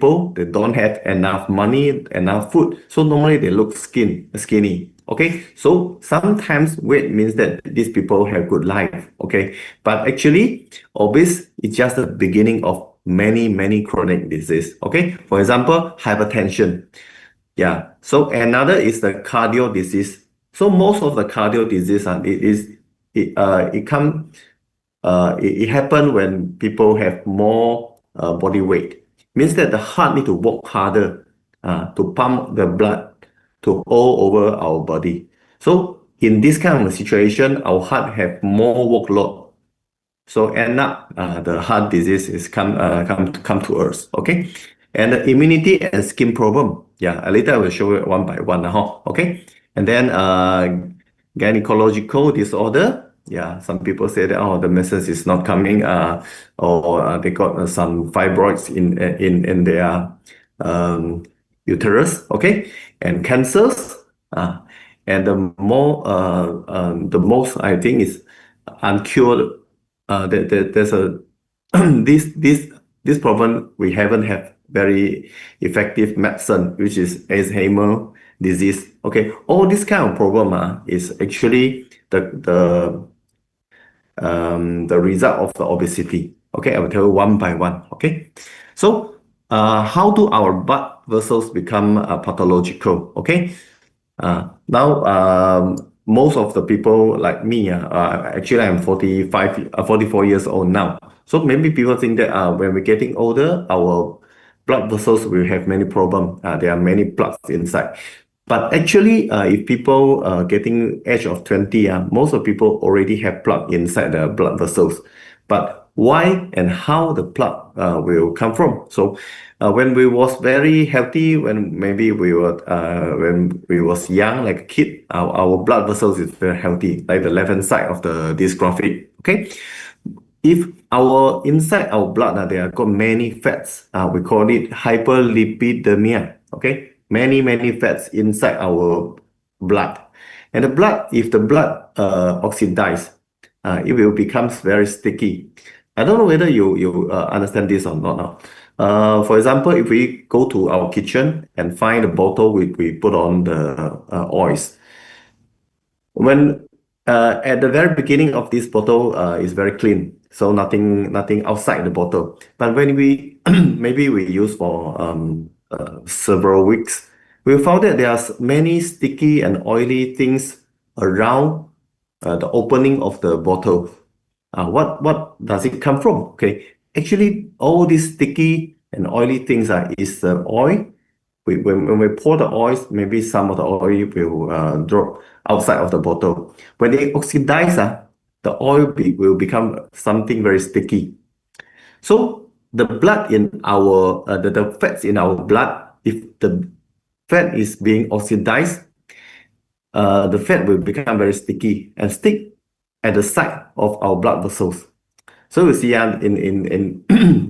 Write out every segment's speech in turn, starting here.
people, they don't have enough money, enough food. So normally they look skinny. Okay, so sometimes weight means that these people have good life. Okay, but actually obese is just the beginning of many chronic disease. Okay, for example, hypertension. Yeah, so another is the cardio disease. So most of the cardio disease, it happen when people have more body weight. Means that the heart need to work harder to pump the blood to all over our body. So in this kind of situation, our heart have more workload. So end up the heart disease is come to us. Okay, and the immunity and skin problem. Yeah, later I will show it one by one. Okay, and then gynecological disorder. Yeah, some people say that the message is not coming, or they got some fibroids in their uterus. Okay, and cancers. And the most I think is uncured. There's a this problem we haven't have very effective medicine, which is Alzheimer disease. Okay, all this kind of problem is actually the result of the obesity. Okay, I will tell you one by one. Okay, so how do our blood vessels become pathological? Okay, now most of the people like me, actually I'm 44 years old now. So maybe people think that when we're getting older, our blood vessels will have many problems. There are many plugs inside. But actually, if people getting age of 20, most of people already have plug inside the blood vessels. But why and how the plug will come from? So when we was very healthy, when maybe when we was young, like a kid, our blood vessels is very healthy, like the left hand side of this graphic. Okay, if our inside our blood there are got many fats, we call it hyperlipidemia. Okay, many fats inside our blood, and the blood, if the blood oxidize, it will becomes very sticky. I don't know whether you understand this or not now. For example, if we go to our kitchen and find a bottle, we put on the oils. When at the very beginning of this bottle is very clean, so nothing outside the bottle. But when we maybe we use for several weeks, we found that there are many sticky and oily things around the opening of the bottle. What does it come from? Okay, actually, all these sticky and oily things is the oil. When we pour the oils, maybe some of the oil will drop outside of the bottle. When they oxidize, the oil will become something very sticky. So the blood in our the fats in our blood, if the fat is being oxidized, the fat will become very sticky and stick at the side of our blood vessels. So you see in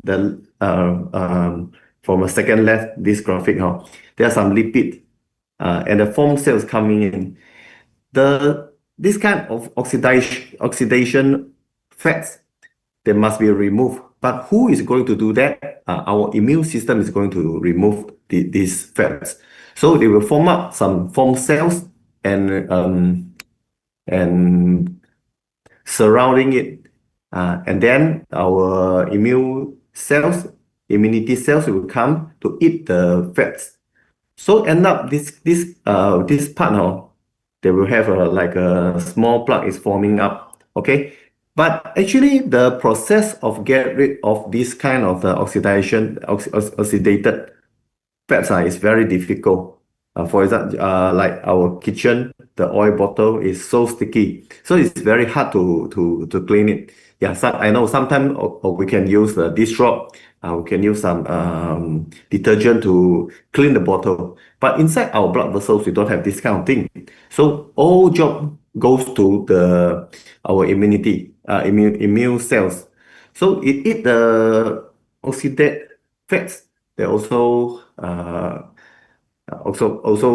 the from a second left this graphic, there are some lipid and the foam cells coming in. This kind of oxidation fats, they must be removed. But who is going to do that? Our immune system is going to remove these fats. So they will form up some foam cells and surrounding it, and then our immunity cells will come to eat the fats. So end up this part, they will have like a small plug is forming up. Okay, but actually the process of get rid of this kind of oxidated fats is very difficult. For example, like our kitchen, the oil bottle is so sticky, so it's very hard to clean it. Yeah, I know sometimes we can use the dish soap. We can use some detergent to clean the bottle. But inside our blood vessels, we don't have this kind of thing. So all job goes to our immunity, immune cells. So it eat the oxidated fats. They also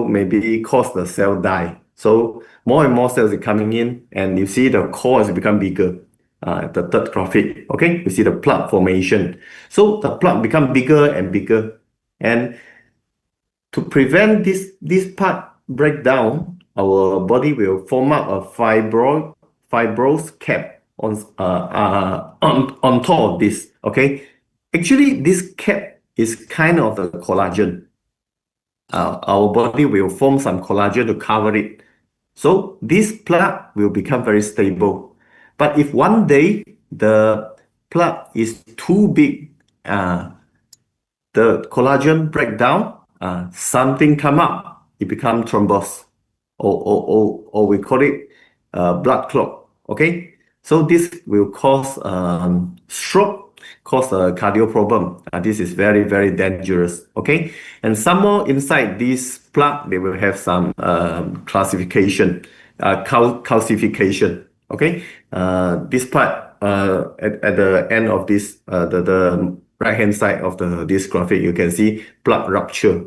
maybe cause the cell die. So more and more cells are coming in, and you see the core has become bigger. The third graphic, okay, you see the plug formation. So the plug become bigger and bigger. And to prevent this part breakdown, our body will form up a fibrous cap on top of this. Okay, actually, this cap is kind of the collagen. Our body will form some collagen to cover it. So this plug will become very stable. But if one day the plug is too big, the collagen break down, something come up, it become thrombus, or we call it blood clot. Okay, so this will cause stroke, cause a cardio problem. This is very, very dangerous. Okay, and some more inside this plug, they will have some calcification. Okay, this part at the end of this the right hand side of this graphic, you can see plug rupture.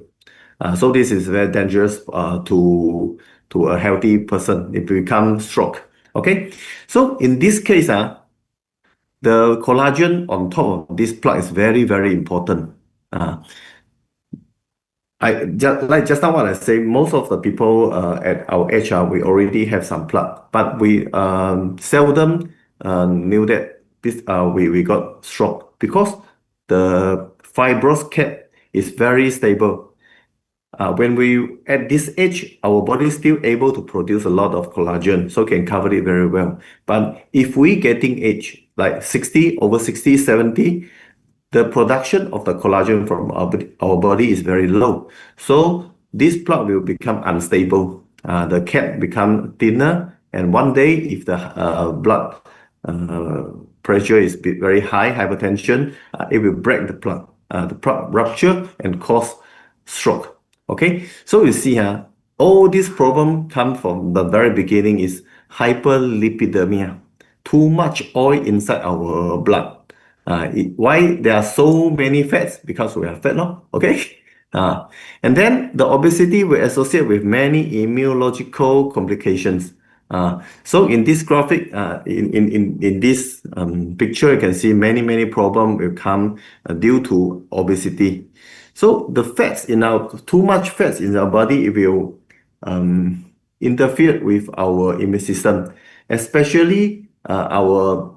So this is very dangerous to a healthy person. It becomes stroke. Okay, so in this case, the collagen on top of this plug is very, very important. Just now what I say, most of the people at our age, we already have some plug, but we seldom knew that this we got stroke because the fibrous cap is very stable. When we at this age, our body is still able to produce a lot of collagen, so can cover it very well. But if we getting age like 60, over 60, 70, the production of the collagen from our body is very low. So this plug will become unstable. The cap become thinner, and one day if the blood pressure is very high, hypertension, it will break the plug. The plug rupture and cause stroke. Okay, so you see, all this problem come from the very beginning is hyperlipidemia. Too much oil inside our blood. Why there are so many fats? Because we are fat, no? Okay. And then the obesity will associate with many immunological complications. So in this graphic, in this picture, you can see many problems will come due to obesity. So the fats too much fats in our body, it will interfere with our immune system, especially our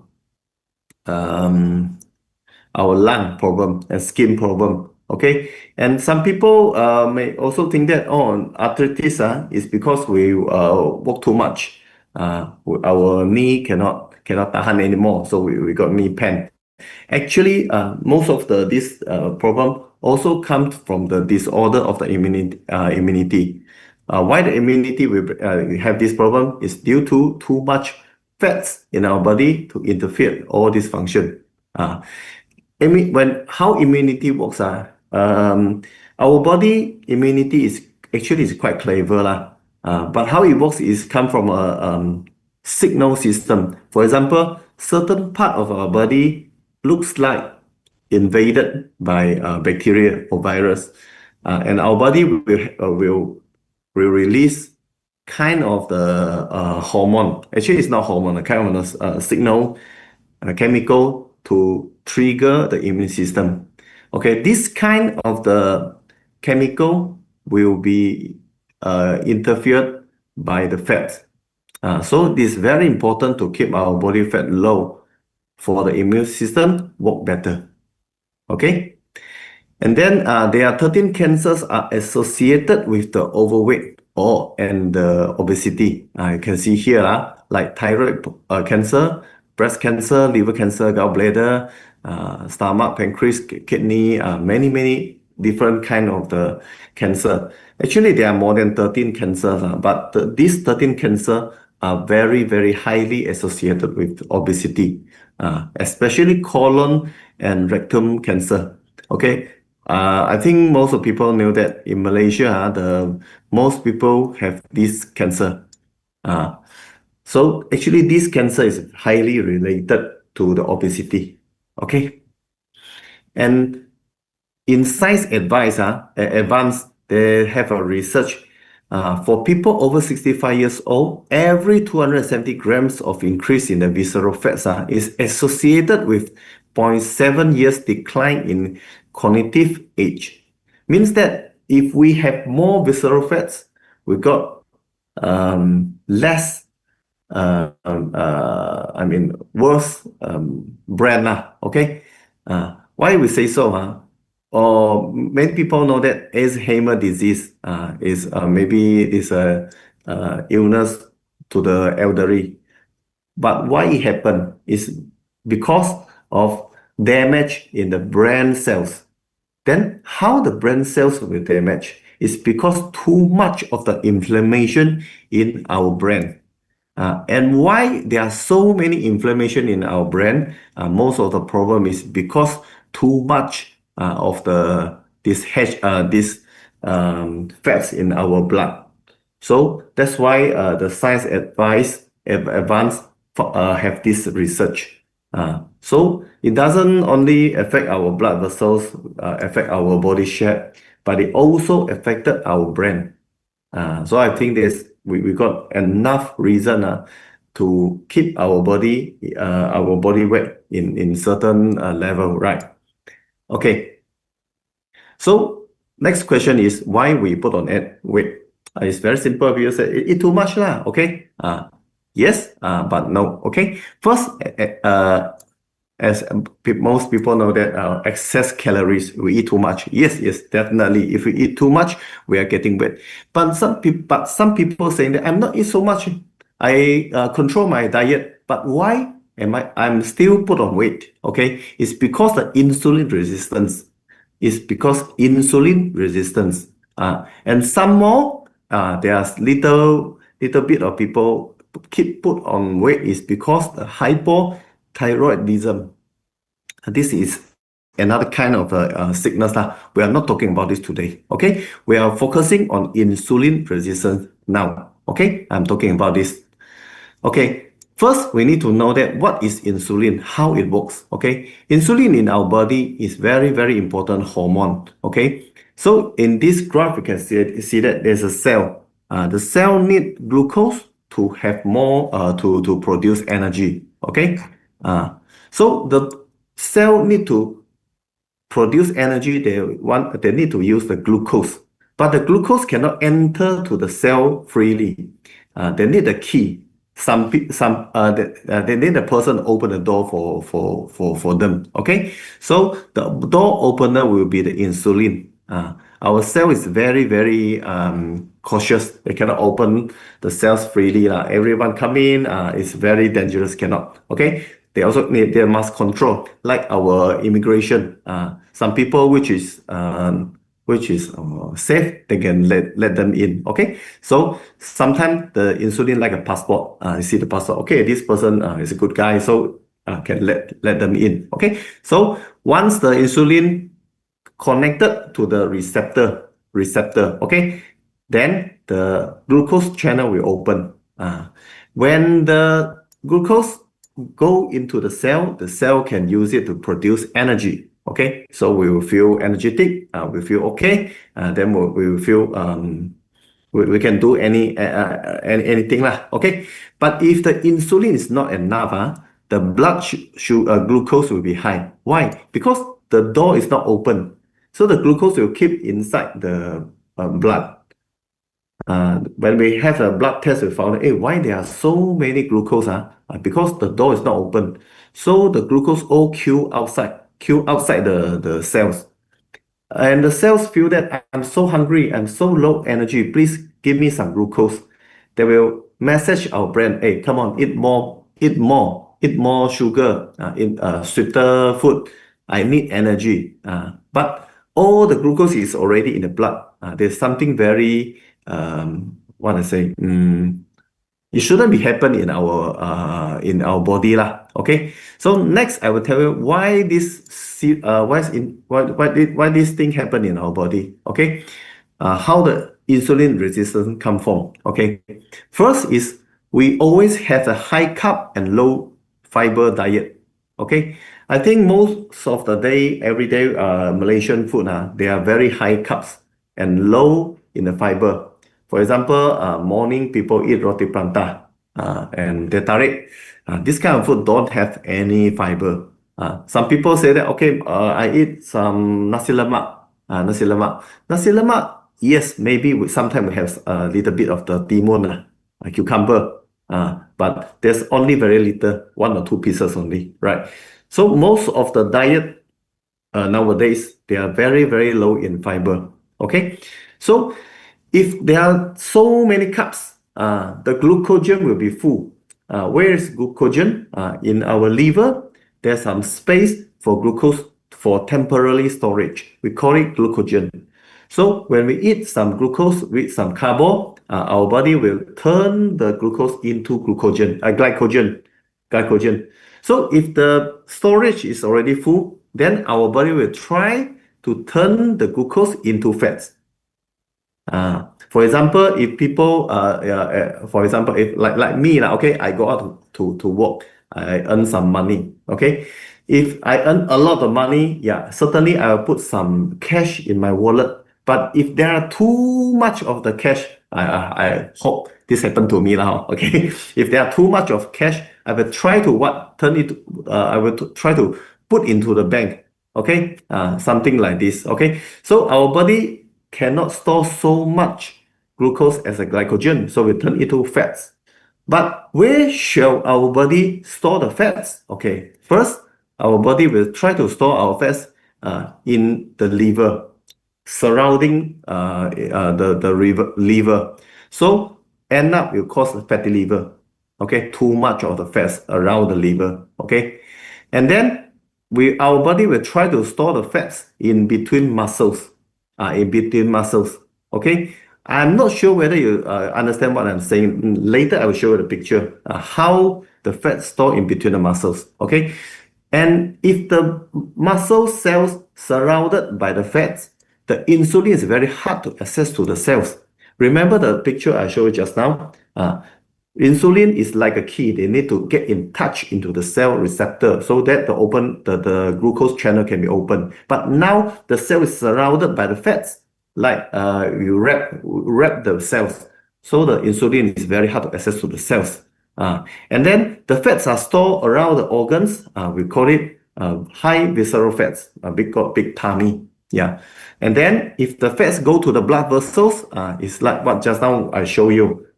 lung problem and skin problem. Okay, and some people may also think that arthritis is because we walk too much. Our knee cannot tahan anymore, so we got knee pain. Actually, most of this problem also comes from the disorder of the immunity. Why the immunity will have this problem is due to too much fats in our body to interfere all this function. How immunity works, our body immunity is quite clever, but how it works is come from a signal system. For example, certain part of our body looks like invaded by bacteria or virus, and our body will release kind of the hormone. Actually, it's not hormone, a kind of a signal, a chemical to trigger the immune system. Okay, this kind of the chemical will be interfered by the fat. So it is very important to keep our body fat low for the immune system work better. Okay, and then there are 13 cancers are associated with the overweight and the obesity. You can see here, like thyroid cancer, breast cancer, liver cancer, gallbladder, stomach, pancreas, kidney, many different kind of the cancer. Actually, there are more than 13 cancers, but these 13 cancer are very highly associated with obesity, especially colon and rectum cancer. Okay, I think most of people know that in Malaysia, most people have this cancer. So actually, this cancer is highly related to the obesity. Okay, and in Science Advance, they have a research for people over 65 years old, every 270 grams of increase in the visceral fats is associated with 0.7 years decline in cognitive age. Means that if we have more visceral fats, we got less I mean worse brand lah. Okay, why we say so? Or many people know that Alzheimer disease is maybe is a illness to the elderly. But why it happened is because of damage in the brain cells. Then how the brain cells will damage is because too much of the inflammation in our brain. And why there are so many inflammation in our brain? Most of the problem is because too much of this fats in our blood. So that's why the science advance have this research. So it doesn't only affect our blood vessels, affect our body shape, but it also affected our brain. So I think we got enough reason to keep our body weight in certain level, right? Okay. So next question is why we put on weight. It's very simple. People say eat too much lah. Okay. Yes. But no. Okay. First, as most people know that excess calories, we eat too much. Yes, definitely. If we eat too much, we are getting weight. But some people saying that I'm not eat so much. I control my diet. But why I'm still put on weight? Okay, it's because the insulin resistance. It's because insulin resistance. And some more, there's little bit of people keep put on weight is because the hypothyroidism. This is another kind of sickness. We are not talking about this today. Okay, we are focusing on insulin resistance now. Okay, I'm talking about this. Okay, first we need to know that what is insulin, how it works. Okay, insulin in our body is very, very important hormone. Okay, so in this graph, you can see that there's a cell. The cell need glucose to have more to produce energy. Okay, so the cell need to produce energy. They need to use the glucose, but the glucose cannot enter to the cell freely. They need a key. They need a person open the door for them. Okay, so the door opener will be the insulin. Our cell is very, very cautious. They cannot open the cells freely. Everyone come in, it's very dangerous, cannot. Okay, they must control, like our immigration. Some people which is safe, they can let them in. Okay, so sometimes the insulin like a passport. You see the passport. Okay, this person is a good guy, so can let them in. Okay, so once the insulin connected to the receptor, okay, then the glucose channel will open. When the glucose go into the cell can use it to produce energy. Okay, so we will feel energetic, we feel okay, then we will feel we can do anything lah. Okay, but if the insulin is not enough, the blood glucose will be high. Why? Because the door is not open, so the glucose will keep inside the blood. When we have a blood test, we found, hey, why there are so many glucose? Because the door is not open. So the glucose all queue outside the cells. And the cells feel that I'm so hungry, I'm so low energy, please give me some glucose. They will message our brain, hey, come on, eat more sugar, sweeter food. I need energy. But all the glucose is already in the blood. There's something very what I say, it shouldn't be happen in our body lah. Okay, so next I will tell you why this why this thing happen in our body. Okay, how the insulin resistance come from. Okay, first is we always have a high carb and low fiber diet. Okay, I think most of the day, every day, Malaysian food, they are very high carbs and low in the fiber. For example, morning people eat roti pranta and teh tarik. This kind of food don't have any fiber. Some people say that, okay, I eat some nasi lemak. Nasi lemak. Nasi lemak, yes, maybe sometimes we have a little bit of the timun, cucumber, but there's only very little, 1 or 2 pieces only, right? So most of the diet nowadays, they are very, very low in fiber. Okay, so if there are so many carbs, the glucogen will be full. Where is glucogen? In our liver, there's some space for glucose for temporary storage. We call it glucogen. So when we eat some glucose with some carbo, our body will turn the glucose into glycogen. So if the storage is already full, then our body will try to turn the glucose into fats. For example, if people, for example, if like me, okay, I go out to work, I earn some money, okay. If I earn a lot of money, yeah, certainly I will put some cash in my wallet. But if there are too much of the cash, I hope this happened to me now, okay. If there are too much of cash, I will try to turn it. I will try to put into the bank, okay. Something like this, okay. So our body cannot store so much glucose as a glycogen, so we turn it into fats. But where shall our body store the fats? Okay, first, our body will try to store our fats in the liver, surrounding the liver. So end up will cause fatty liver. Okay, too much of the fats around the liver. Okay, and then our body will try to store the fats in between muscles. Okay, I'm not sure whether you understand what I'm saying. Later, I will show you the picture how the fats store in between the muscles. Okay, and if the muscle cells surrounded by the fats, the insulin is very hard to access to the cells. Remember the picture I showed you just now? Insulin is like a key. They need to get in touch into the cell receptor so that the glucose channel can be open. But now the cell is surrounded by the fats, like you wrap the cells. So the insulin is very hard to access to the cells. And then the fats are stored around the organs. We call it high visceral fats, big tummy. Yeah. And then if the fats go to the blood vessels, it's like what just now I show you.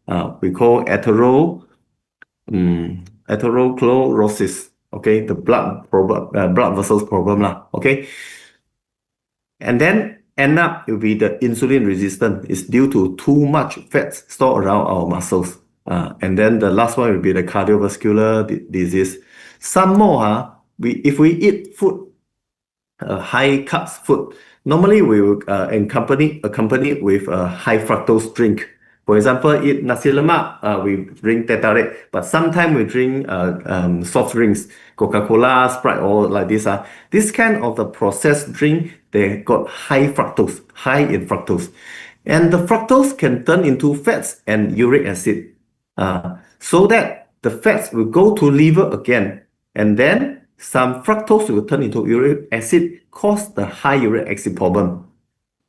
We call atherosclerosis. Okay, the blood vessels problem lah. Okay, and then end up it will be the insulin resistant. It's due to too much fats stored around our muscles. And then the last one will be the cardiovascular disease. Some more, if we eat food, high carbs food, normally we will accompany with a high fructose drink. For example, eat nasi lemak, we drink teh tarik, but sometimes we drink soft drinks, Coca-Cola, Sprite, or like this. This kind of the processed drink, they got high in fructose. And the fructose can turn into fats and uric acid. So that the fats will go to liver again. And then some fructose will turn into uric acid, cause the high uric acid problem.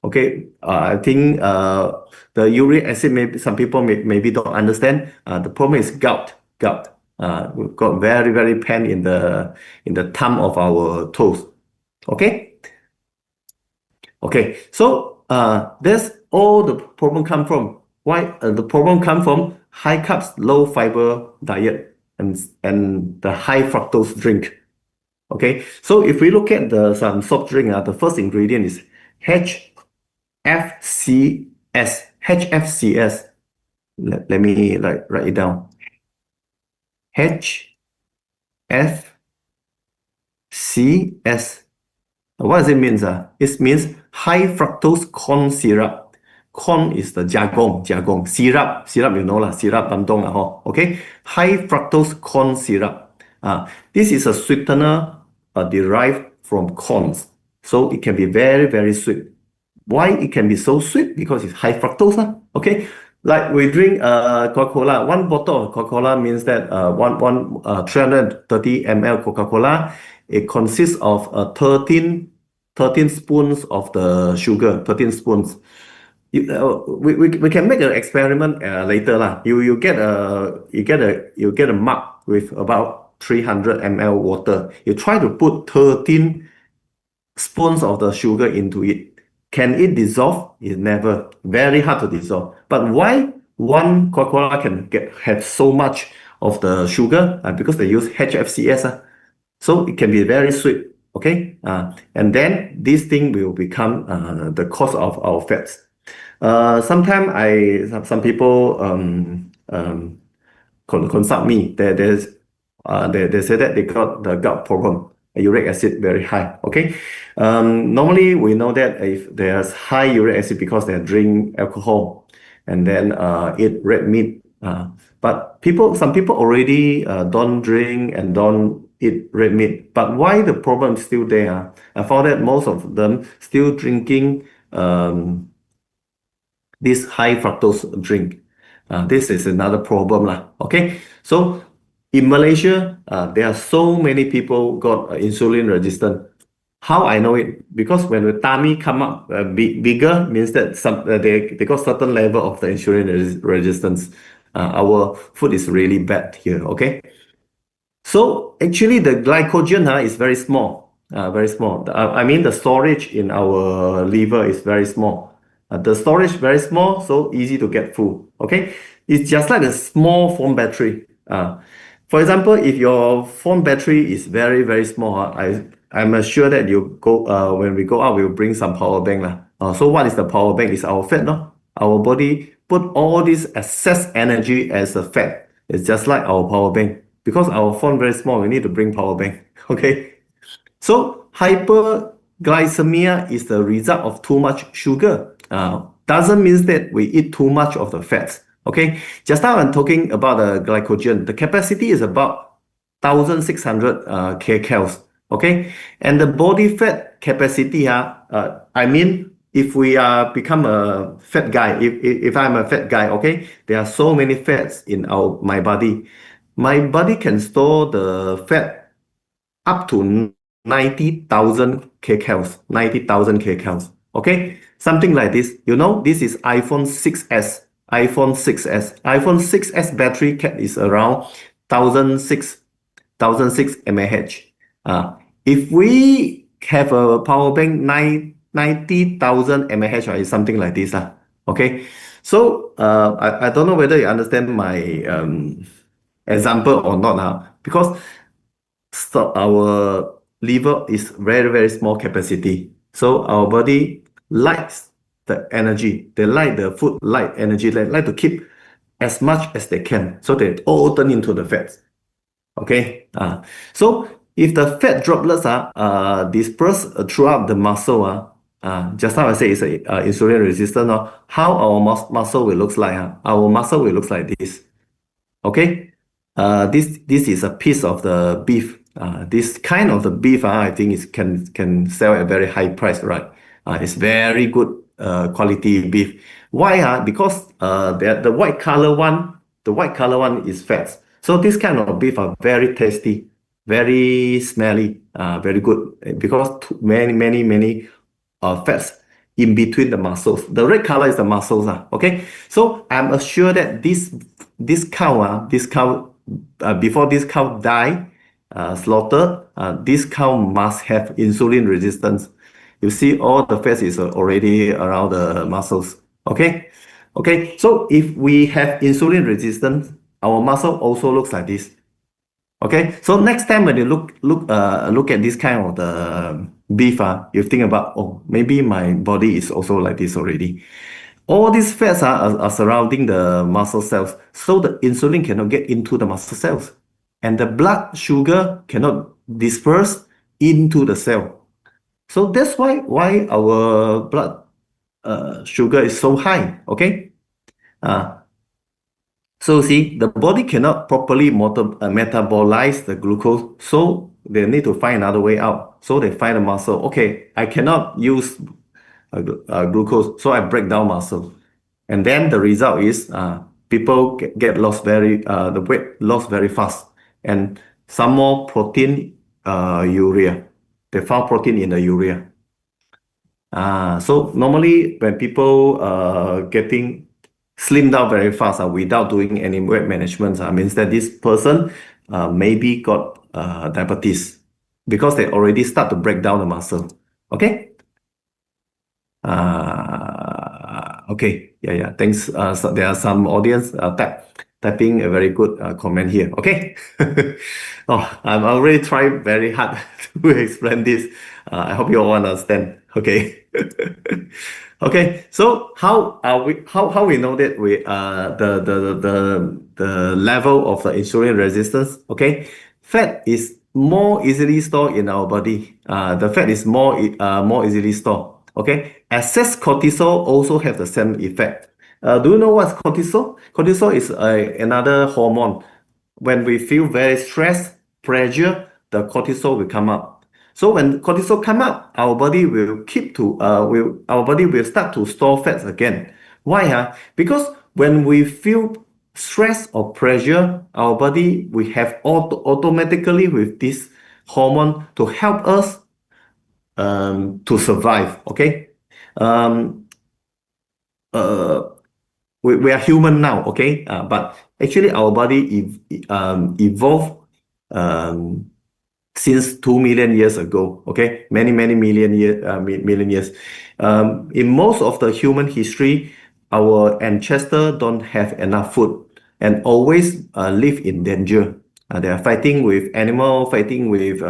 Okay, I think the uric acid, maybe some people maybe don't understand. The problem is gout. We've got very, very pain in the thumb of our toes. Okay. So that's all the problem come from. Why the problem come from high carbs, low fiber diet and the high fructose drink. Okay, so if we look at some soft drink, the first ingredient is HFCS. Let me write it down. HFCS. What does it mean? It means high fructose corn syrup. Corn is the jagung. Syrup, you know lah. Syrup bandung lah. Okay, high fructose corn syrup. This is a sweetener derived from corns, so it can be very, very sweet. Why it can be so sweet? Because it's high fructose. Okay, like we drink Coca-Cola. One bottle of Coca-Cola means that 330 ml Coca-Cola, it consists of 13 spoons of the sugar. 13 spoons. We can make an experiment later lah. You get a mug with about 300 ml water. You try to put 13 spoons of the sugar into it. Can it dissolve? It never. Very hard to dissolve. But why one Coca-Cola can have so much of the sugar? Because they use HFCS. So it can be very sweet. Okay. And then this thing will become the cause of our fats. Sometimes some people consult me. They say that they got the gut problem, uric acid very high. Okay, normally we know that if there's high uric acid because they drink alcohol and then eat red meat. But some people already don't drink and don't eat red meat. But why the problem is still there? I found that most of them still drinking this high fructose drink. This is another problem lah. Okay, so in Malaysia, there are so many people got insulin resistant. How I know it? Because when the tummy come up bigger, means that they got certain level of the insulin resistance. Our food is really bad here. Okay, so actually the glycogen is very small, very small. I mean the storage in our liver is very small. The storage very small, so easy to get full. Okay, it's just like a small phone battery. For example, if your phone battery is very very small, I'm sure that you go when we go out, we'll bring some power bank lah. So what is the power bank? It's our fat, no? Our body put all this excess energy as a fat. It's just like our power bank. Because our phone very small, we need to bring power bank. Okay. So hyperglycemia is the result of too much sugar. Doesn't mean that we eat too much of the fats. Okay. Just now I'm talking about the glycogen. The capacity is about 1,600 kcals. Okay. And the body fat capacity, I mean, if we become a fat guy, if I'm a fat guy, okay, there are so many fats in my body. My body can store the fat up to 90,000 kcals, 90,000 kcals. Okay, something like this. You know, this is iPhone 6s. iPhone 6s. iPhone 6s battery cap is around 1,006 mAh. If we have a power bank 90,000 mAh, is something like this. Okay, so I don't know whether you understand my example or not, because our liver is very very small capacity, so our body likes the energy, they like the food, like energy, they like to keep as much as they can, so they all turn into the fats. Okay, so if the fat droplets are dispersed throughout the muscle, just now I say it's insulin resistant. How our muscle will look like? Our muscle will look like this. Okay, this is a piece of the beef. This kind of the beef, I think it can sell at a very high price, right? It's very good quality beef. Why? Because the white color one is fats. So this kind of beef are very tasty, very smelly, very good, because many fats in between the muscles. The red color is the muscles. Okay, so I'm assured that this cow before this cow die, slaughter, this cow must have insulin resistance. You see all the fats is already around the muscles. Okay, so if we have insulin resistance, our muscle also looks like this. Okay, so next time when you look at this kind of the beef, you think about, oh, maybe my body is also like this already. All these fats are surrounding the muscle cells, so the insulin cannot get into the muscle cells, and the blood sugar cannot disperse into the cell. So that's why our blood sugar is so high. Okay, so see, the body cannot properly metabolize the glucose, so they need to find another way out. So they find a muscle. Okay, I cannot use glucose, so I break down muscle, and then the result is people get lost the weight lost very fast, and some more protein, urea. They found protein in the urea. So normally when people getting slim down very fast without doing any weight management, means that this person maybe got diabetes, because they already start to break down the muscle. Okay. Okay, yeah. Thanks. So there are some audience typing a very good comment here. Okay. Oh, I'm already trying very hard to explain this. I hope you all understand. Okay. Okay. So how are we? How we know that we the level of the insulin resistance? Okay, fat is more easily stored in our body. The fat is more easily stored. Okay, excess cortisol also have the same effect. Do you know what's cortisol? Cortisol is another hormone. When we feel very stressed, pressure, the cortisol will come up. So when cortisol come up, our body will our body will start to store fats again. Why? Because when we feel stress or pressure, our body we have automatically with this hormone to help us to survive. Okay. Um, uh, we are human now, okay? But actually, our body evolved um, since 2 million years ago, okay? Many million years. In most of the human history, our ancestors don't have enough food and always live in danger. They are fighting with animal, fighting with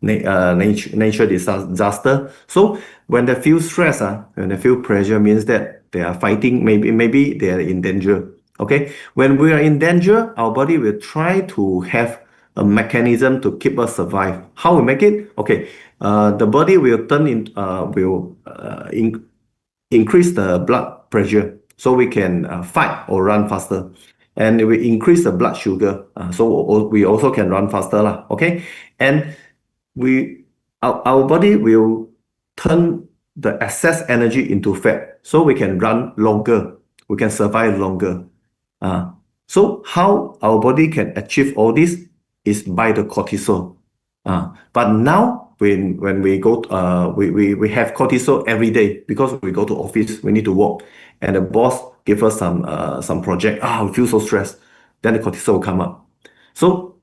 nature disaster. So when they feel stress, when they feel pressure, means that they are fighting. Maybe they are in danger. Okay, when we are in danger, our body will try to have a mechanism to keep us survive. How we make it? Okay, the body will increase the blood pressure so we can fight or run faster, and we increase the blood sugar so we also can run faster lah. Okay, and our body will turn the excess energy into fat so we can run longer, we can survive longer. So how our body can achieve all this is by the cortisol. But now when we go we have cortisol every day because we go to office, we need to work, and the boss give us some project. We feel so stressed, then the cortisol will come up. So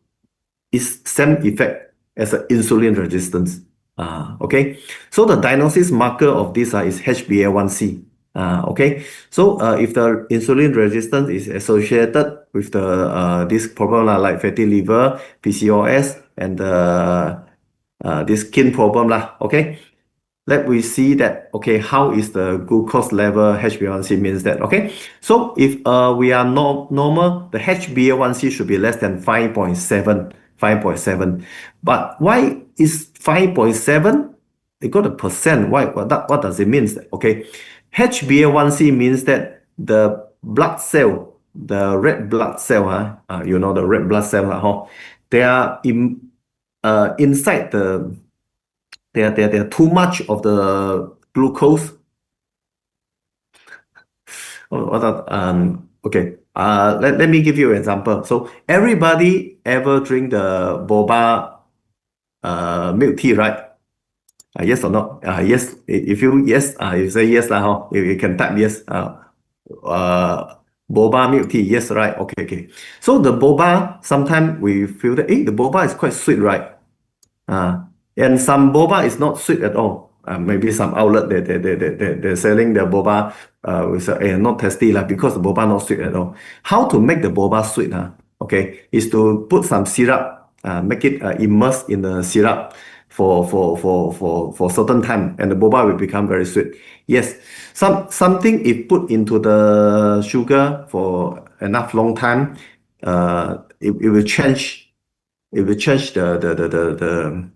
it's same effect as an insulin resistance. Okay, so the diagnosis marker of this is HbA1c. Okay, so if the insulin resistance is associated with the this problem like fatty liver, PCOS, and this skin problem lah. Okay, let we see that. Okay, how is the glucose level? HbA1c means that. Okay, so if we are normal, the HbA1c should be less than 5.7. 5.7. But why is 5.7? They got a percent. Why? What does it mean? Okay, HbA1c means that the blood cell, the red blood cell, you know the red blood cell, they are inside the there are too much of the glucose. Okay. Let me give you an example. So everybody ever drink the boba milk tea, right? Yes or no? Yes. If you yes, you say yes lah. You can type yes. Boba milk tea. Yes, right. Okay. So the boba, sometimes we feel that the boba is quite sweet, right? And some boba is not sweet at all. Maybe some outlet they're selling the boba we say not tasty lah because the boba not sweet at all. How to make the boba sweet? Okay, is to put some syrup, make it immerse in the syrup for certain time, and the boba will become very sweet. Yes, something if put into the sugar for enough long time, it will change. It will change the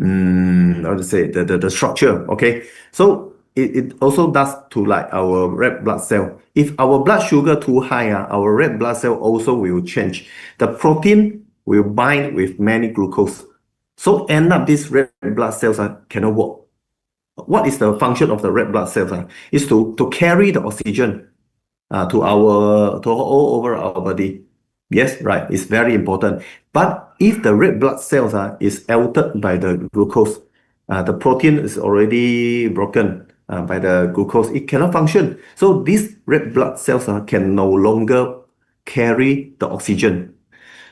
how to say the structure. Okay, so it also does to like our red blood cell. If our blood sugar too high, our red blood cell also will change. The protein will bind with many glucose, so end up these red blood cells cannot work. What is the function of the red blood cells? Is to carry the oxygen to all over our body. Yes, right. It's very important. But if the red blood cells is altered by the glucose, the protein is already broken by the glucose. It cannot function. So these red blood cells can no longer carry the oxygen.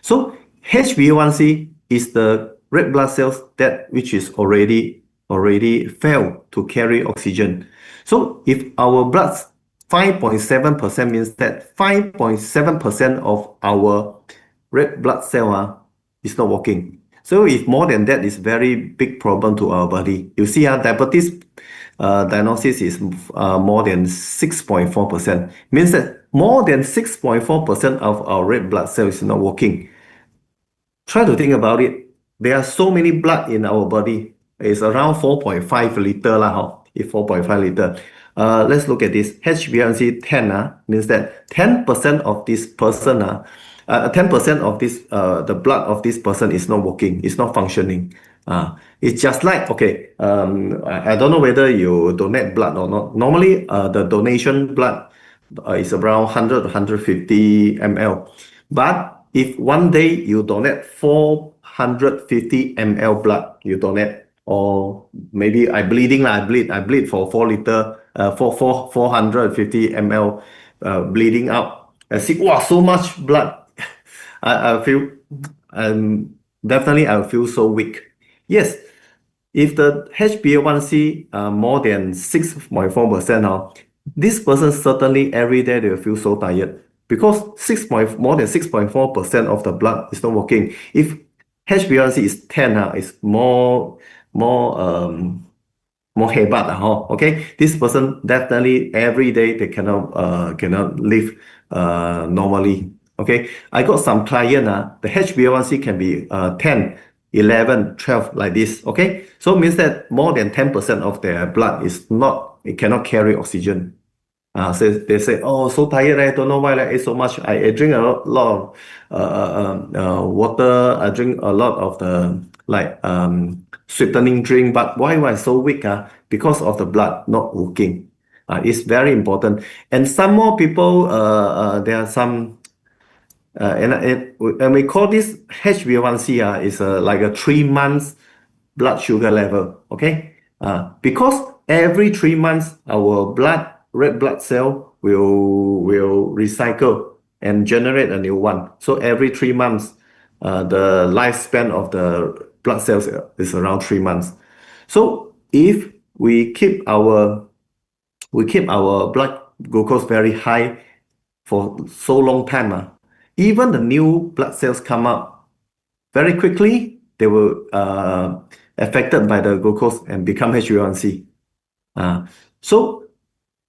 So HbA1c is the red blood cells that which is already already fail to carry oxygen. So if our blood's 5.7% means that 5.7% of our red blood cell is not working. So if more than that, is very big problem to our body. You see, diabetes diagnosis is more than 6.4%. Means that more than 6.4% of our red blood cell is not working. Try to think about it. There are so many blood in our body. It's around 4.5 liter lah. If 4.5 liter. Let's look at this. HbA1c 10 means that 10% of this person 10% of this the blood of this person is not working, it's not functioning. It's just like, okay, I don't know whether you donate blood or not. Normally, the donation blood is around 100 to 150 ml. But if one day you donate 450 ml blood, you donate, or maybe I bleeding, I bleed for 4 liter, 450 ml bleeding out. I see, wow, so much blood. I feel, definitely I feel so weak. Yes, if the HbA1c more than 6.4%, this person certainly every day they will feel so tired because more than 6.4% of the blood is not working. If HbA1c is 10, it's more hebat, okay? This person definitely every day they cannot live normally. Okay, I got some client, the HbA1c can be 10, 11, 12 like this. Okay, so it means that more than 10% of their blood is not, it cannot carry oxygen. So they say, oh, so tired, I don't know why I ate so much. I drink a lot of water. I drink a lot of the sweetening drink, but why am I so weak? Because of the blood not working. It's very important. And some more people, there are some and we call this HbA1c is like a 3 months blood sugar level. Okay, because every 3 months our red blood cell will recycle and generate a new one. So every 3 months, the lifespan of the blood cells is around 3 months. So if we keep our blood glucose very high for so long time, even the new blood cells come up very quickly, they will affected by the glucose and become HbA1c. So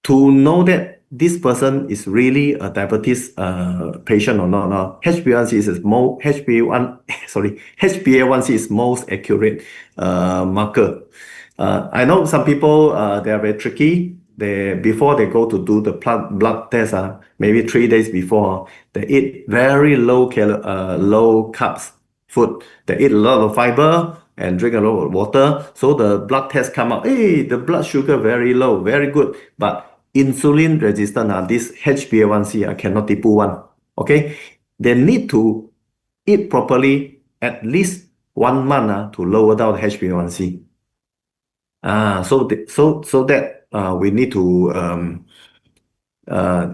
to know that this person is really a diabetes patient or not, HbA1c is more HbA1c is most accurate marker. I know some people they are very tricky. Before they go to do the blood test, maybe 3 days before, they eat very low carbs food. They eat a lot of fiber and drink a lot of water. So the blood test come out, hey, the blood sugar very low, very good. But insulin resistant, this HbA1c cannot tipu one. Okay, they need to eat properly at least 1 month to lower down the HbA1c. So that we need to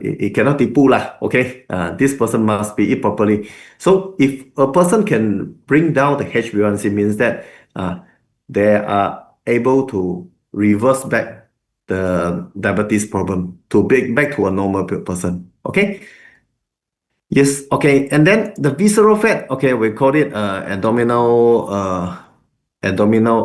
it cannot tipu lah. Okay, this person must be eat properly. So if a person can bring down the HbA1c, means that they are able to reverse back the diabetes problem to back to a normal person. Okay. Yes. Okay. And then the visceral fat. Okay, we call it abdominal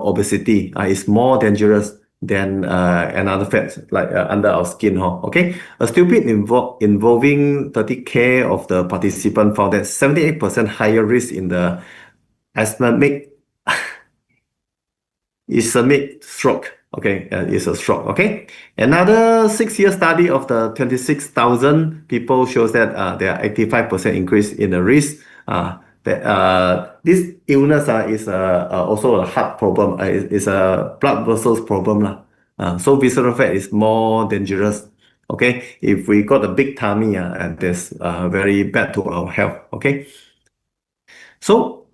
obesity is more dangerous than another fat like under our skin. Okay, a study involving 30K of the participants found that 78% higher risk in the ischemic stroke. Okay, it's a stroke. Okay, another 6-year study of the 26,000 people shows that there are 85% increase in the risk. This illness is also a heart problem. It's a blood vessels problem. So visceral fat is more dangerous. Okay, if we got a big tummy, and that's very bad to our health. Okay, so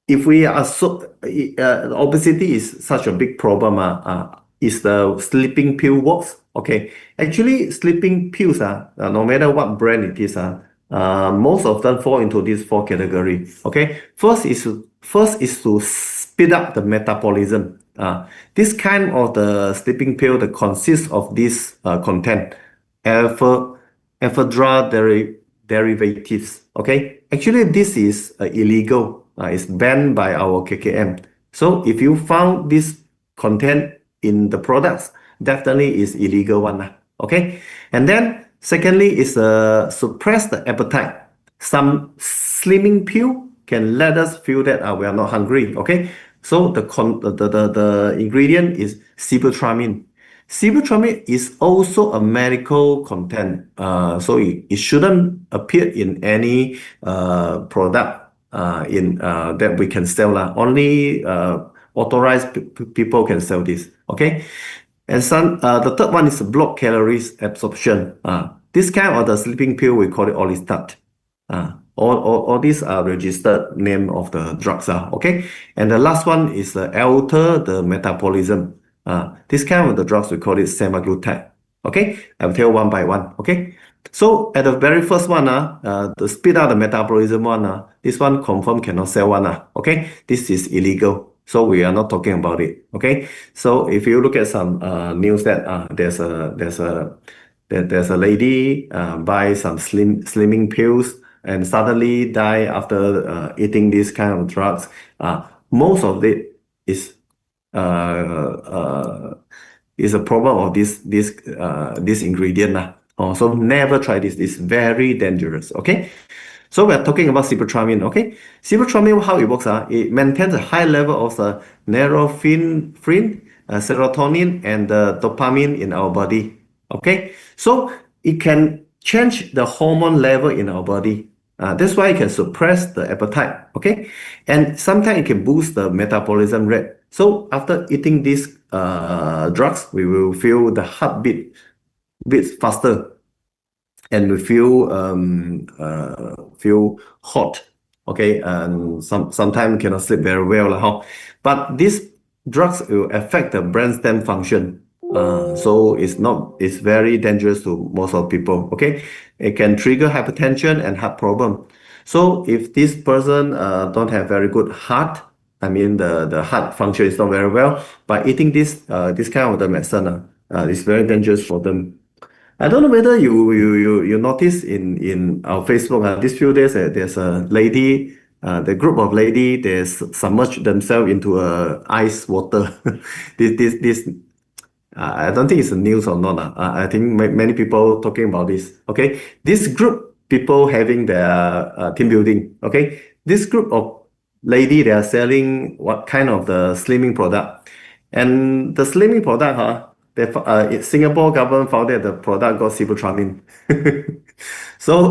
if we are obesity is such a big problem, is the sleeping pill works? Okay, actually sleeping pills, no matter what brand it is, most of them fall into these 4 categories. Okay, first is to speed up the metabolism. This kind of the sleeping pill that consists of this content, alpha ephedra derivatives. Okay, actually this is illegal. It's banned by our KKM. So if you found this content in the products, definitely is illegal one. Okay, and then secondly is suppress the appetite. Some slimming pill can let us feel that we are not hungry. Okay, so the ingredient is sibutramine. Sibutramine is also a medical content, so it shouldn't appear in any product that we can sell. Only authorized people can sell this. Okay, and the third one is block calories absorption. This kind of the sleeping pill we call it Orlistat. All these are registered name of the drugs. Okay, and the last one is alter the metabolism. This kind of the drugs we call it semaglutide. Okay, I will tell one by one. Okay, so at the very first one, the speed up the metabolism one, this one confirm cannot sell one. Okay, this is illegal, so we are not talking about it. Okay, so if you look at some news that there's a lady buy some slimming pills and suddenly die after eating this kind of drugs. Most of it is a problem of this ingredient. So never try this. It's very dangerous. Okay. So we're talking about sibutramine. Okay, sibutramine, how it works? It maintains a high level of norepinephrine, serotonin, and dopamine in our body. Okay, so it can change the hormone level in our body. That's why it can suppress the appetite. Okay, and sometimes it can boost the metabolism rate. So after eating these drugs, we will feel the heartbeat beats faster, and we feel hot. Okay, and sometimes cannot sleep very well. But these drugs will affect the brainstem function. So it's very dangerous to most of people. Okay, it can trigger hypertension and heart problem. So if this person don't have very good heart, I mean the heart function is not very well, by eating this kind of the medicine, it's very dangerous for them. I don't know whether you notice in our Facebook these few days there's a lady, the group of lady, they submerge themselves into ice water. this I don't think it's a news or not. I think many people talking about this. Okay, this group people having their team building. Okay, this group of lady, they are selling what kind of the slimming product, and the slimming product, Singapore government found that the product got sibutramine. So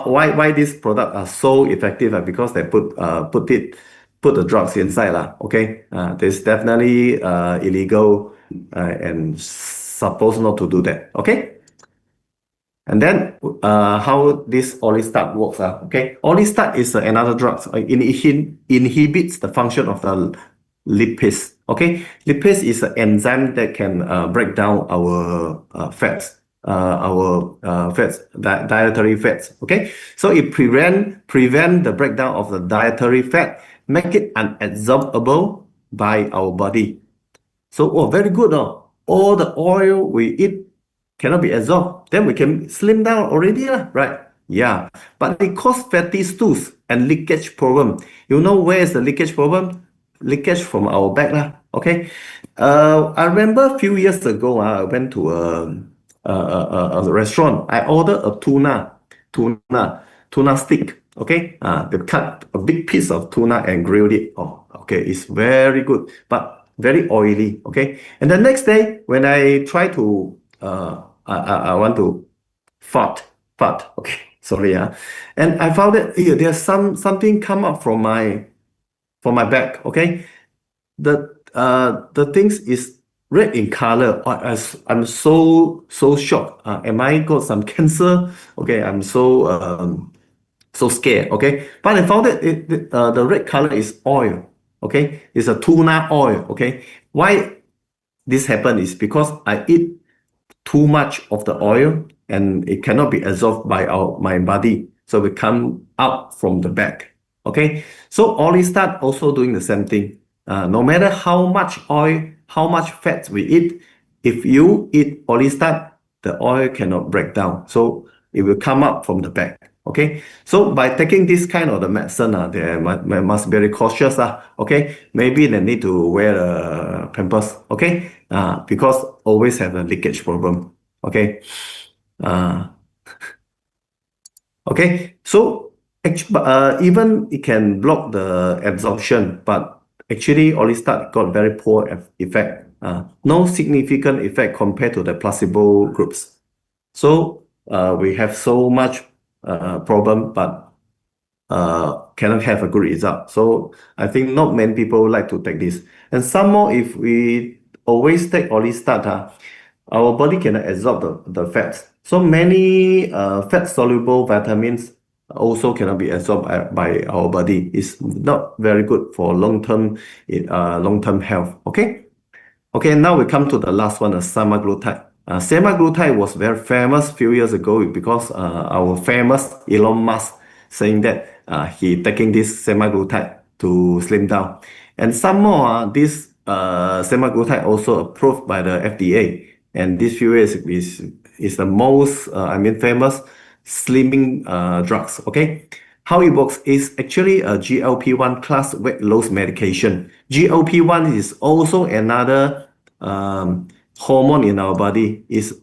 why this product are so effective? Because they put the drugs inside. Okay, there's definitely illegal and supposed not to do that. Okay. And then how this Orlistat works. Okay, Orlistat is another drug. It inhibits the function of the lipase. Okay, lipase is an enzyme that can break down our fats, dietary fats. Okay, so it prevent the breakdown of the dietary fat, make it unabsorbable by our body. So very good. All the oil we eat cannot be absorbed, then we can slim down already, right? Yeah, but it causes fatty stools and leakage problem. You know where is the leakage problem? Leakage from our back. Okay, I remember a few years ago, I went to a restaurant. I ordered a tuna stick. Okay, they cut a big piece of tuna and grilled it. Oh, okay, it's very good, but very oily. Okay, and the next day when I try to I want to fart. Okay, sorry. And I found that there's something come up from my back. Okay, the things is red in color. I'm so shocked. Am I got some cancer? Okay, I'm so scared. Okay, but I found that the red color is oil. Okay, it's a tuna oil. Okay, why this happened is because I eat too much of the oil and it cannot be absorbed by my body, so it come out from the back. Okay, so Orlistat also doing the same thing. no matter how much oil, how much fat we eat, if you eat orlistat, the oil cannot break down. So it will come up from the back. Okay, so by taking this kind of the medicine, they must be very cautious. Okay, maybe they need to wear pampers. Okay, because always have a leakage problem. Okay, okay. So even it can block the absorption, but actually orlistat got very poor effect. No significant effect compared to the placebo groups. So we have so much problem, but cannot have a good result. So I think not many people like to take this. And some more, if we always take orlistat, our body cannot absorb the fats. So many fat-soluble vitamins also cannot be absorbed by our body. It's not very good for long-term health. Okay. Okay, now we come to the last one, semaglutide. Semaglutide was very famous few years ago because our famous Elon Musk saying that he taking this semaglutide to slim down. And some more, this semaglutide also approved by the FDA. And this few years is the most, famous slimming drugs. Okay. How it works is actually a GLP-1 class weight loss medication. GLP-1 is also another hormone in our body. It's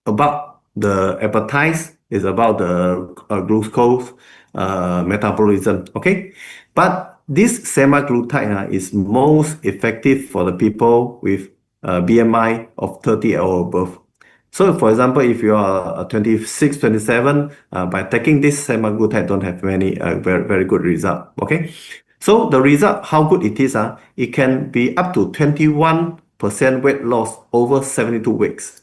about the appetite, is about the glucose metabolism. Okay, but this semaglutide is most effective for the people with BMI of 30 or above. So for example, if you are 26, 27, by taking this semaglutide don't have any very good result. Okay, so the result, how good it is, it can be up to 21% weight loss over 72 weeks.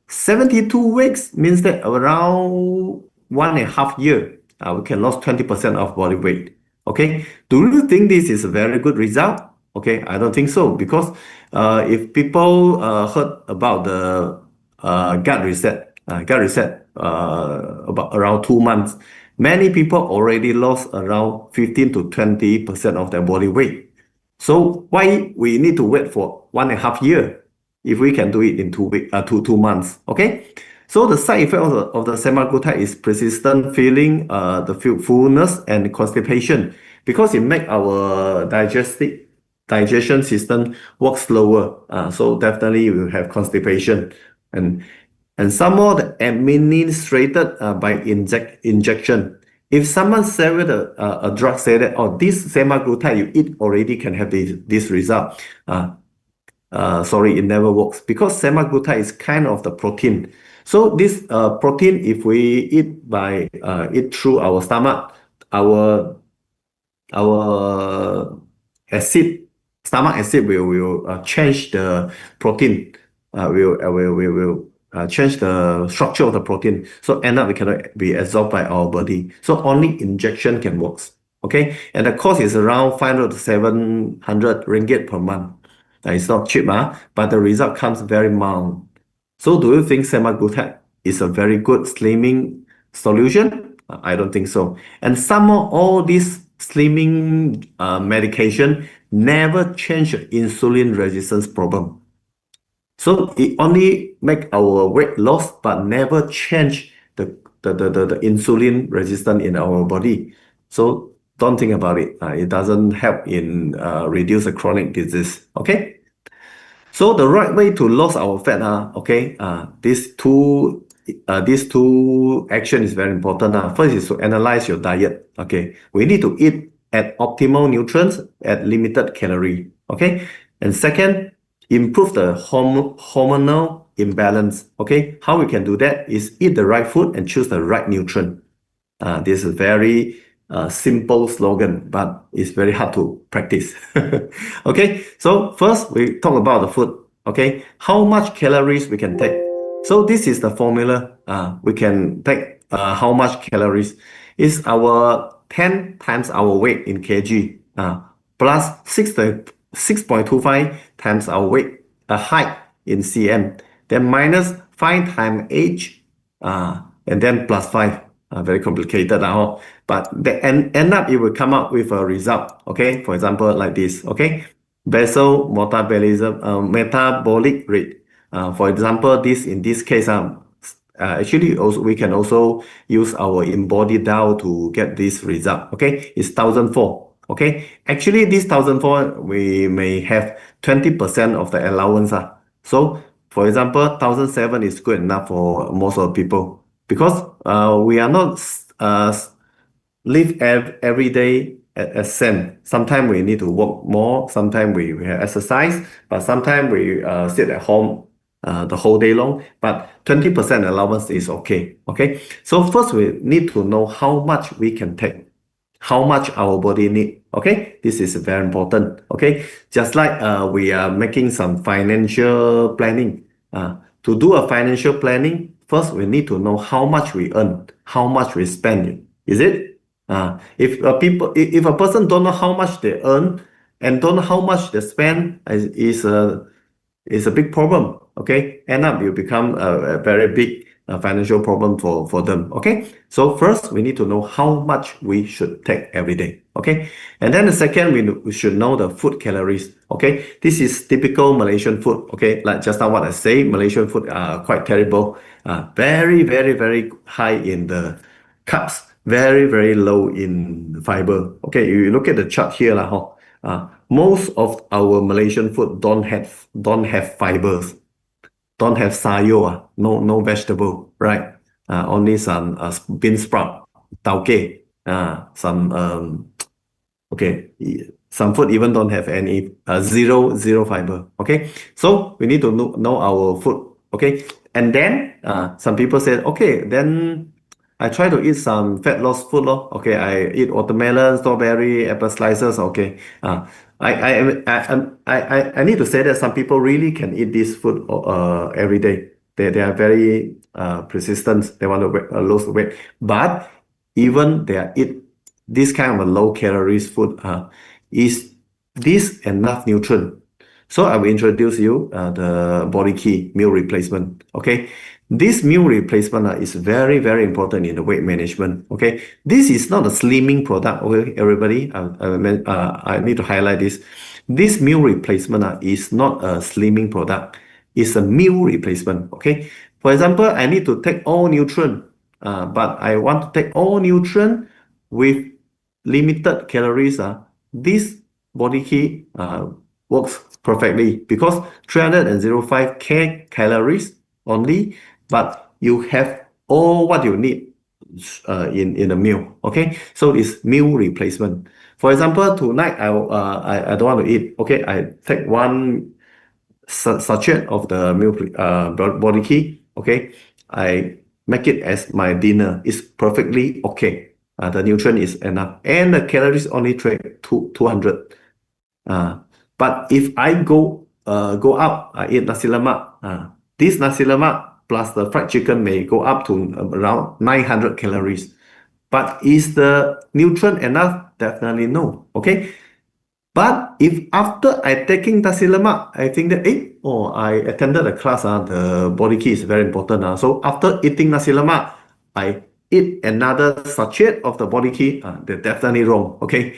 72 weeks means that around 1.5 years, we can lose 20% of body weight. Okay, do you think this is a very good result? Okay, I don't think so, because if people heard about the gut reset, about around 2 months, many people already lost around 15 to 20% of their body weight. So why we need to wait for 1.5 years if we can do it in 2 months? Okay. So the side effect of the semaglutide is persistent feeling, the fullness and constipation, because it make our digestion system work slower. So definitely we will have constipation, and some more administrated by injection. If someone sell with a drug, say that, oh, this semaglutide you eat already can have this result. Sorry, it never works, because semaglutide is kind of the protein. So this protein, if we eat through our stomach, our stomach acid will change the protein, will change the structure of the protein. So end up it cannot be absorbed by our body. So only injection can work. Okay, and the cost is around 500 to 700 ringgit per month. It's not cheap, but the result comes very mild. So do you think semaglutide is a very good slimming solution? I don't think so. And some of all these slimming medication never change insulin resistance problem. So it only make our weight loss, but never change the insulin resistance in our body. So don't think about it. It doesn't help in reduce the chronic disease. Okay. So the right way to lose our fat, okay, these two action is very important. First is to analyze your diet. Okay, we need to eat at optimal nutrients at limited calorie. Okay, and second, improve the hormonal imbalance. Okay, how we can do that is eat the right food and choose the right nutrient. This is very simple slogan, but it's very hard to practice. Okay, so first we talk about the food. Okay, how much calories we can take. So this is the formula. We can take how much calories is our 10 times our weight in kg, plus 6.25 times our weight height in cm, then minus 5 times age, and then plus 5. very complicated now. But the end up, it will come up with a result. Okay, for example, like this. Okay, basal metabolic rate. For example, in this case, actually also we can also use our embodied Dow to get this result. Okay, it's 1004. Okay, actually this 1004 we may have 20% of the allowance. So for example, 1007 is good enough for most of the people because we are not live every day at same. Sometimes we need to work more, sometimes we have exercise, but sometimes we sit at home the whole day long. But 20% allowance is okay. Okay. So first we need to know how much we can take, how much our body need. Okay, this is very important. Okay, just like we are making some financial planning. To do a financial planning, first we need to know how much we earn, how much we spend. Is it? If a person don't know how much they earn and don't know how much they spend, is a big problem. Okay, end up you become a very big financial problem for them. Okay, so first we need to know how much we should take every day. Okay, and then the second, we should know the food calories. Okay, this is typical Malaysian food. Okay, like just now what I say, Malaysian food are quite terrible. Very, very, very high in the carbs, very, very low in fiber. Okay, you look at the chart here, most of our Malaysian food don't have fibers, don't have sayur, no vegetable, right? Only some bean sprout, tauge, some okay, some food even don't have any zero fiber. Okay, so we need to know our food. Okay, and then some people said, okay, then I try to eat some fat loss food. Okay, I eat watermelon, strawberry, apple slices. Okay, I need to say that some people really can eat this food every day. They are very persistent. They want to lose weight, but even they are eat this kind of a low calories food, is this enough nutrient? So I will introduce you the body key meal replacement. Okay, this meal replacement is very, very important in the weight management. Okay, this is not a slimming product. Okay, everybody, I need to highlight this. This meal replacement is not a slimming product. It's a meal replacement. Okay, for example, I need to take all nutrient, but I want to take all nutrient with limited calories. This body key works perfectly because 305 calories only, but you have all what you need in a meal. Okay, so it's meal replacement. For example, tonight I don't want to eat. Okay, I take one sachet of the meal body key. Okay, I make it as my dinner. It's perfectly okay. The nutrient is enough, and the calories only 200. But if I go out, I eat nasi lemak. This nasi lemak plus the fried chicken may go up to around 900 calories. But is the nutrient enough? Definitely no. Okay. But if after I taking nasi lemak, I think that I attended a class. The body key is very important. So after eating nasi lemak, I eat another sachet of the body key. They're definitely wrong. Okay,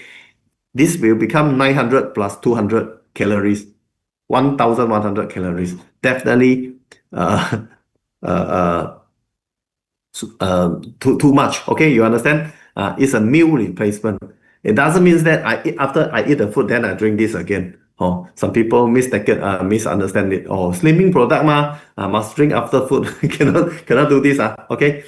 this will become 900 plus 200 calories, 1,100 calories. Definitely too much. Okay, you understand? It's a meal replacement. It doesn't mean that after I eat the food, then I drink this again. Some people misunderstand it. Slimming product must drink after food. cannot do this. Okay.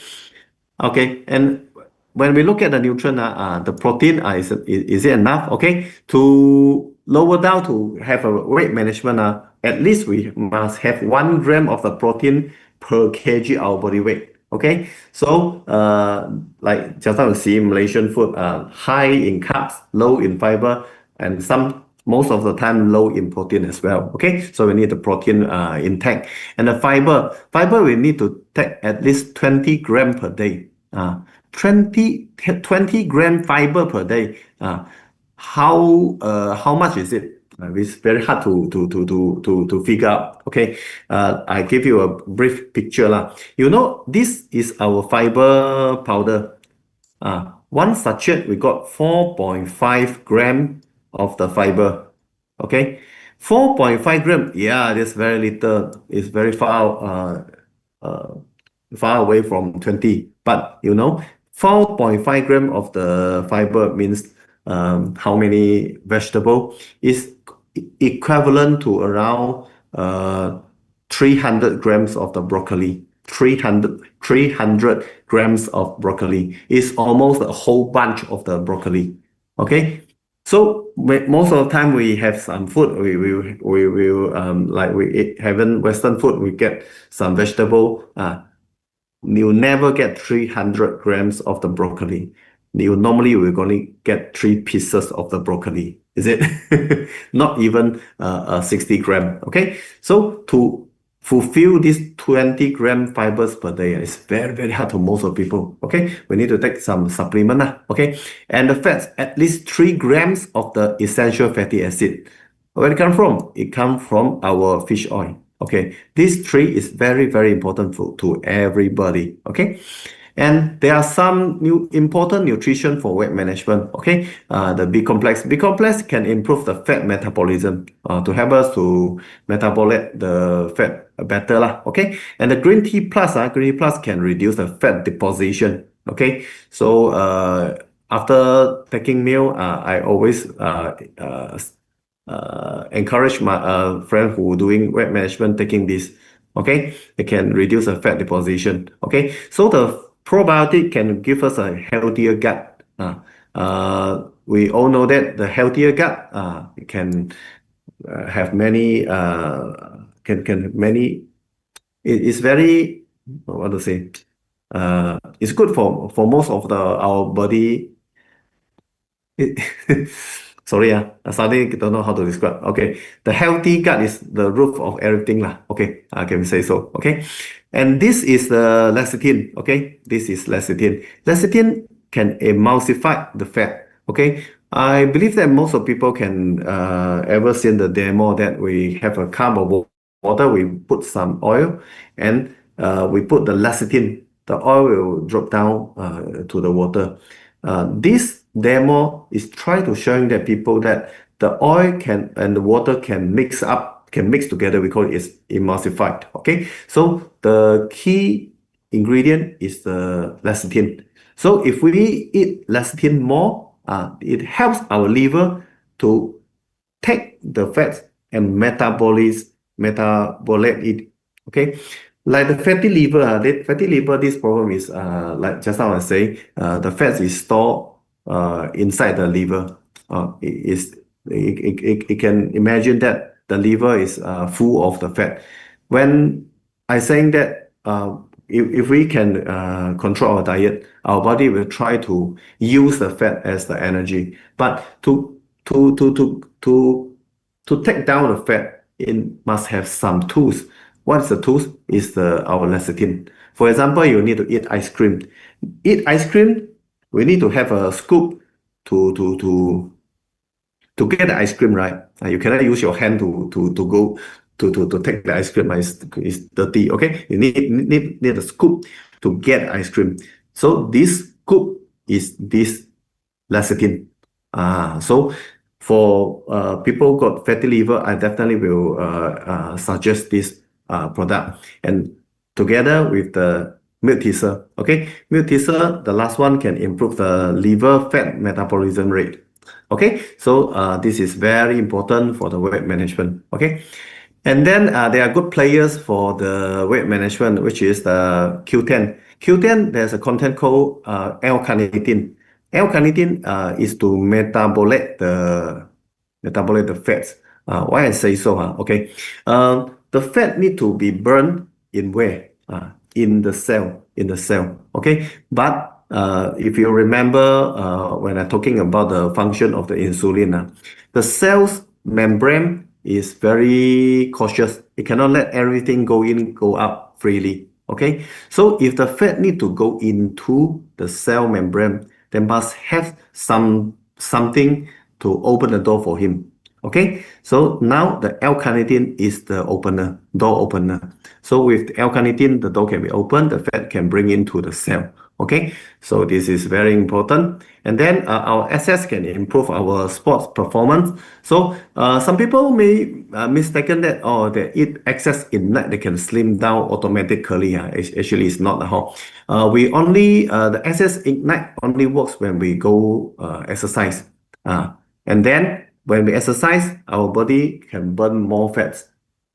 Okay, and when we look at the nutrient, the protein, is it enough? Okay, to lower down to have a weight management, at least we must have 1 gram of the protein per kg our body weight. Okay, so like just now you see Malaysian food, high in carbs, low in fiber, and most of the time low in protein as well. Okay, so we need the protein intake, and the fiber we need to take at least 20 gram per day. 20 gram fiber per day. How much is it? It's very hard to figure out. Okay, I give you a brief picture. This is our fiber powder. One sachet, we got 4.5 gram of the fiber. Okay, 4.5 gram. Yeah, that's very little. It's very far away from 20. But 4.5 gram of the fiber means how many vegetable is equivalent to around 300 grams of the broccoli. 300 grams of broccoli is almost a whole bunch of the broccoli. Okay, so most of the time we have some food. Like we eat, having Western food, we get some vegetable. You never get 300 grams of the broccoli. We're going to get 3 pieces of the broccoli. Is it? Not even 60 gram. Okay. So to fulfill these 20 gram fibers per day, it's very, very hard to most of people. Okay. We need to take some supplement. Okay. And the fats, at least 3 grams of the essential fatty acid. Where it come from? It comes from our fish oil. Okay, this three is very, very important to everybody. Okay, and there are some important nutrition for weight management. Okay, the B complex. B complex can improve the fat metabolism to help us to metabolize the fat better lah. Okay, and the green tea plus, green tea plus can reduce the fat deposition. Okay, so after taking meal, I always encourage my friend who doing weight management taking this. Okay, it can reduce the fat deposition. Okay, so the probiotic can give us a healthier gut. We all know that the healthier gut can have many can many. It is very, what to say, it's good for most of our body. Sorry, I suddenly don't know how to describe. Okay, the healthy gut is the roof of everything lah. Okay, can we say so? Okay, and this is the lecithin. Okay, this is lecithin. Lecithin can emulsify the fat. Okay, I believe that most of people can ever seen the demo that we have a cup of water, we put some oil, and we put the lecithin. The oil will drop down to the water. This demo is trying to showing that people that the oil can and the water can mix together. We call it is emulsified. Okay, so the key ingredient is the lecithin. So if we eat lecithin more, it helps our liver to take the fat and metabolize it. Okay, like the fatty liver, this problem is like just now I say, the fat is stored inside the liver. It can imagine that the liver is full of the fat. When I saying that if we can control our diet, our body will try to use the fat as the energy. But to take down the fat, it must have some tools. What is the tools? Is our lecithin. For example, you need to eat ice cream. Eat ice cream, we need to have a scoop to get the ice cream, right? You cannot use your hand to go to take the ice cream. It's dirty. Okay, you need a scoop to get ice cream. So this scoop is this lecithin. So for people got fatty liver, I definitely will suggest this product, and together with the milk thistle. Okay, milk thistle, the last one, can improve the liver fat metabolism rate. Okay, so this is very important for the weight management. Okay, and then there are good players for the weight management, which is the Q10. Q10, there's a content called L-carnitine. L-carnitine is to metabolize the fats. Why I say so? Okay, the fat need to be burned in where? In the cell. Okay, but if you remember when I'm talking about the function of the insulin, the cell's membrane is very cautious. It cannot let everything go in, go out freely. Okay, so if the fat need to go into the cell membrane, they must have something to open the door for him. Okay, so now the L-carnitine is the opener, door opener. So with the L-carnitine, the door can be opened, the fat can bring into the cell. Okay, so this is very important. And then our SS can improve our sports performance. So some people may mistaken that, oh, they eat excess in night, they can slim down automatically. Actually, it's not at all. The SS ignite only works when we go exercise. And then when we exercise, our body can burn more fats.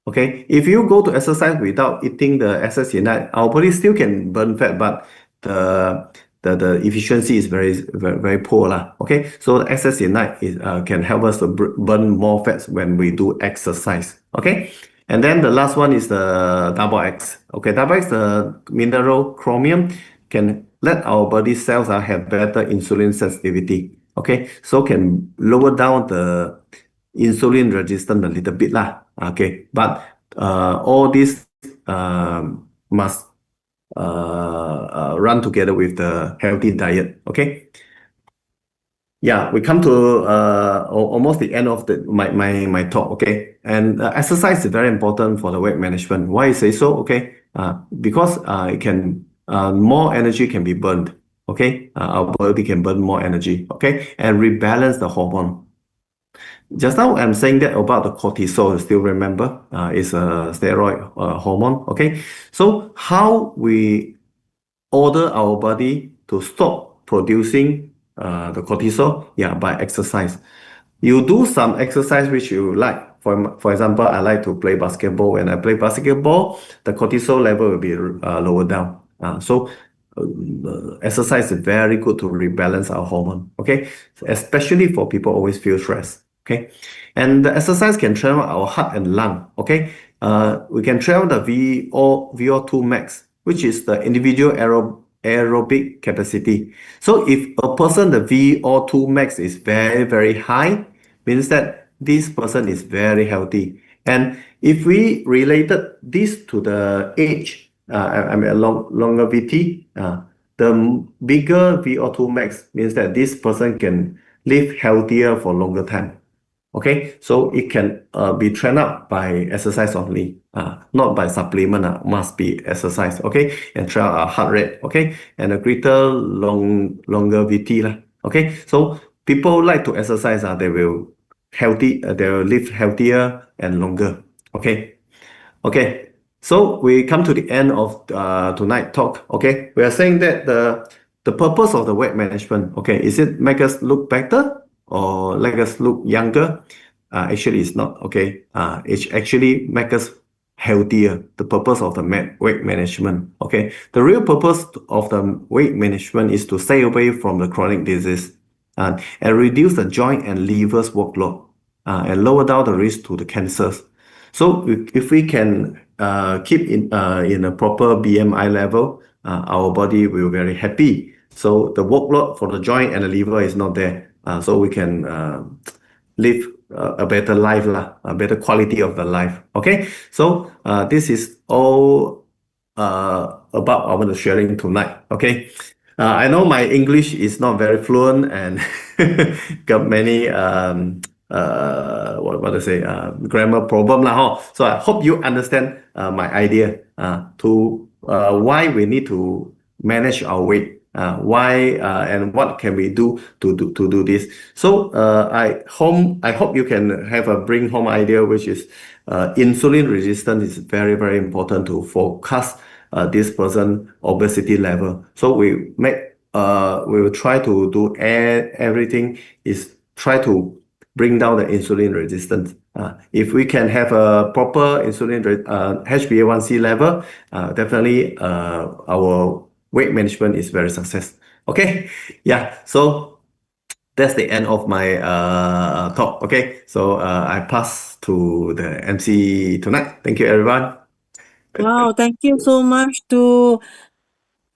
Okay, if you go to exercise without eating the excess in night, our body still can burn fat, but the the efficiency is very poor lah. Okay, so the excess in night can help us to burn more fats when we do exercise. Okay, and then the last one is the double X. Okay, double X, the mineral chromium can let our body cells have better insulin sensitivity. Okay, so can lower down the insulin resistance a little bit lah. Okay, but all this must run together with the healthy diet. Okay. Yeah, we come to almost the end of my talk. Okay, and exercise is very important for the weight management. Why I say so? Okay, because it can more energy can be burned. Okay, our body can burn more energy. Okay, and rebalance the hormone. Just now I'm saying that about the cortisol. Still remember, it's a steroid hormone. Okay, so how we order our body to stop producing the cortisol? Yeah, by exercise. You do some exercise which you like. For example, I like to play basketball. When I play basketball, the cortisol level will be lower down. So exercise is very good to rebalance our hormone. Okay, especially for people always feel stress. Okay, and the exercise can train our heart and lung. Okay, we can train the VO2 max, which is the individual aerobic capacity. So if a person, the VO2 max is very high, means that this person is very healthy. And if we related this to the age, I mean longevity, the bigger VO2 max means that this person can live healthier for longer time. Okay, so it can be trained up by exercise only, not by supplement. Must be exercise. Okay, and train our heart rate. Okay, and a greater longevity lah. Okay, so people like to exercise. They will they will live healthier and longer. Okay, okay. So we come to the end of tonight talk. Okay, we are saying that the purpose of the weight management. Okay, is it make us look better or make us look younger? Actually, it's not. Okay, it actually make us healthier. The purpose of the weight management. Okay, the real purpose of the weight management is to stay away from the chronic disease and reduce the joint and liver's workload and lower down the risk to the cancers. So if we can keep in a proper BMI level, our body will be very happy. So the workload for the joint and the liver is not there. So we can live a better life, a better quality of the life. Okay, so this is all about our sharing tonight. Okay, I know my English is not very fluent and got many what to say, grammar problem lah. So I hope you understand my idea to why we need to manage our weight. Why and what can we do to do this? So I hope you can have a bring home idea, which is insulin resistance is very important to forecast this person obesity level. So we will try to do everything is try to bring down the insulin resistance. If we can have a proper insulin HbA1c level, definitely our weight management is very success. Okay, yeah. So that's the end of my talk. Okay, so I pass to the MC tonight. Thank you, everyone. Wow, thank you so much to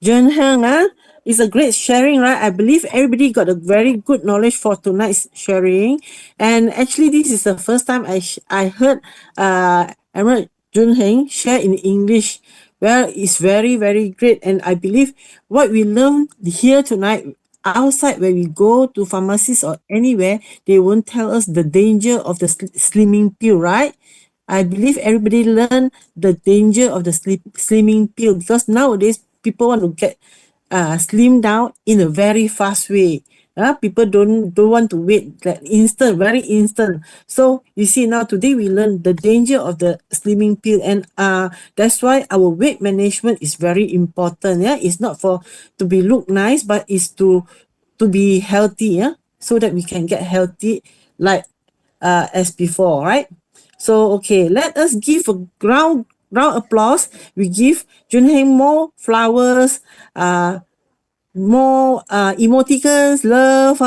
Juin Herng. It's a great sharing, right? I believe everybody got a very good knowledge for tonight's sharing. And actually, this is the first time I heard Emerald Juin Herng share in English. Well, it's very great. And I believe what we learned here tonight, outside when we go to pharmacies or anywhere, they won't tell us the danger of the slimming pill, right? I believe everybody learn the danger of the slimming pill, because nowadays people want to get slim down in a very fast way. People don't want to wait, like instant, very instant. So you see, now today we learn the danger of the slimming pill, and that's why our weight management is very important. Yeah, it's not for to be look nice, but it's to be healthy. Yeah, so that we can get healthy like as before, right? So okay, let us give a round applause. We give Junheng more flowers, more emoticons, love,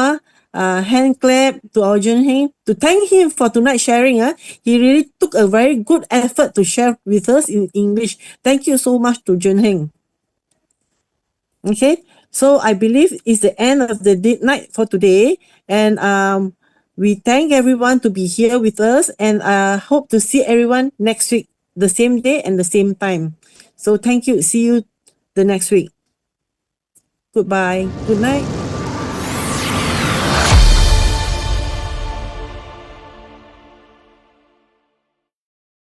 hand clap to our Junheng to thank him for tonight's sharing. He really took a very good effort to share with us in English. Thank you so much to Junheng. Okay, so I believe it's the end of the night for today, and we thank everyone to be here with us, and hope to see everyone next week, the same day and the same time. So thank you. See you the next week. Goodbye. Good night.